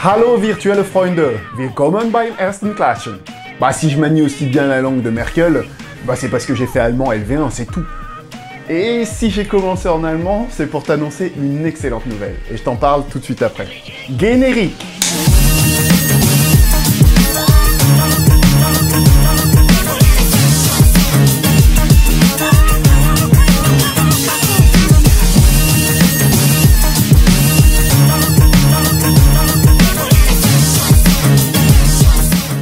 Hallo virtuelle Freunde, willkommen beim ersten Klatschen. Bah si je manie aussi bien la langue de Merkel, bah c'est parce que j'ai fait allemand LV1, c'est tout. Et si j'ai commencé en allemand, c'est pour t'annoncer une excellente nouvelle. Et je t'en parle tout de suite après. Générique!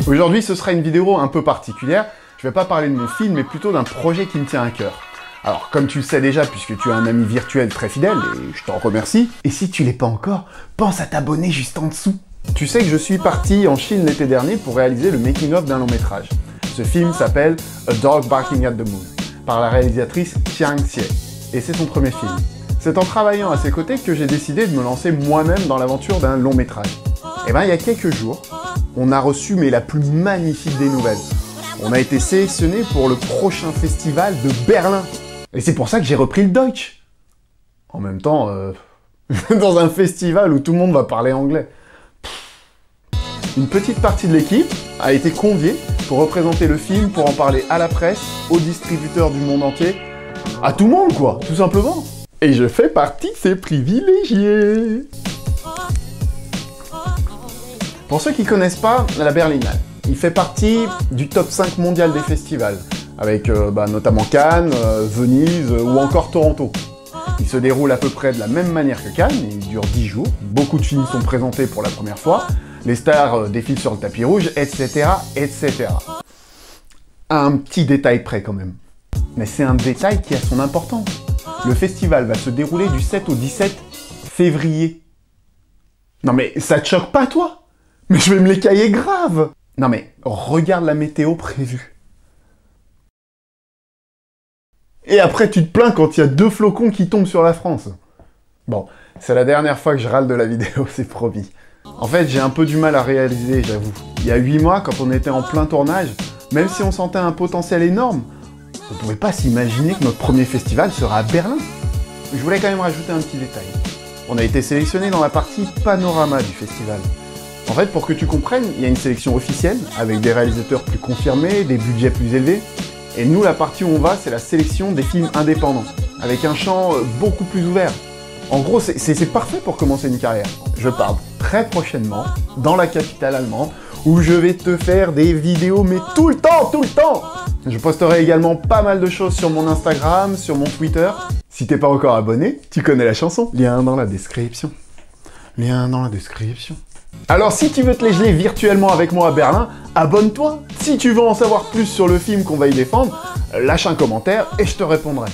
Aujourd'hui, ce sera une vidéo un peu particulière. Je vais pas parler de mon film, mais plutôt d'un projet qui me tient à cœur. Alors, comme tu le sais déjà, puisque tu as un ami virtuel très fidèle, et je t'en remercie, et si tu l'es pas encore, pense à t'abonner juste en dessous. Tu sais que je suis parti en Chine l'été dernier pour réaliser le making-of d'un long métrage. Ce film s'appelle A Dog Barking at the Moon, par la réalisatrice Qiang Xie, et c'est son premier film. C'est en travaillant à ses côtés que j'ai décidé de me lancer moi-même dans l'aventure d'un long métrage. Et ben, il y a quelques jours, on a reçu la plus magnifique des nouvelles. On a été sélectionné pour le prochain festival de Berlin. Et c'est pour ça que j'ai repris le Deutsch. En même temps, dans un festival où tout le monde va parler anglais. Une petite partie de l'équipe a été conviée pour représenter le film, pour en parler à la presse, aux distributeurs du monde entier, à tout le monde quoi, tout simplement. Et je fais partie de ces privilégiés. Pour ceux qui ne connaissent pas, la Berlinale, il fait partie du top 5 mondial des festivals, avec notamment Cannes, Venise ou encore Toronto. Il se déroule à peu près de la même manière que Cannes, il dure 10 jours, beaucoup de films sont présentés pour la première fois, les stars défilent sur le tapis rouge, etc., etc. Un petit détail près quand même. Mais c'est un détail qui a son importance. Le festival va se dérouler du 7 au 17 février. Non mais ça te choque pas toi ? Mais je vais me les cailler grave! Non mais, regarde la météo prévue. Et après tu te plains quand il y a 2 flocons qui tombent sur la France. Bon, c'est la dernière fois que je râle de la vidéo, c'est promis. En fait, j'ai un peu du mal à réaliser, j'avoue. Il y a 8 mois, quand on était en plein tournage, même si on sentait un potentiel énorme, on ne pouvait pas s'imaginer que notre premier festival sera à Berlin. Je voulais quand même rajouter un petit détail. On a été sélectionné dans la partie panorama du festival. En fait, pour que tu comprennes, il y a une sélection officielle, avec des réalisateurs plus confirmés, des budgets plus élevés. Et nous, la partie où on va, c'est la sélection des films indépendants, avec un champ beaucoup plus ouvert. En gros, c'est parfait pour commencer une carrière. Je pars très prochainement, dans la capitale allemande, où je vais te faire des vidéos, mais tout le temps, tout le temps! Je posterai également pas mal de choses sur mon Instagram, sur mon Twitter. Si t'es pas encore abonné, tu connais la chanson. Lien dans la description. Lien dans la description. Alors si tu veux te les geler virtuellement avec moi à Berlin, abonne-toi. Si tu veux en savoir plus sur le film qu'on va y défendre, lâche un commentaire et je te répondrai.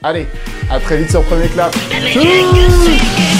Allez, à très vite sur Premier Clap. Tchuss.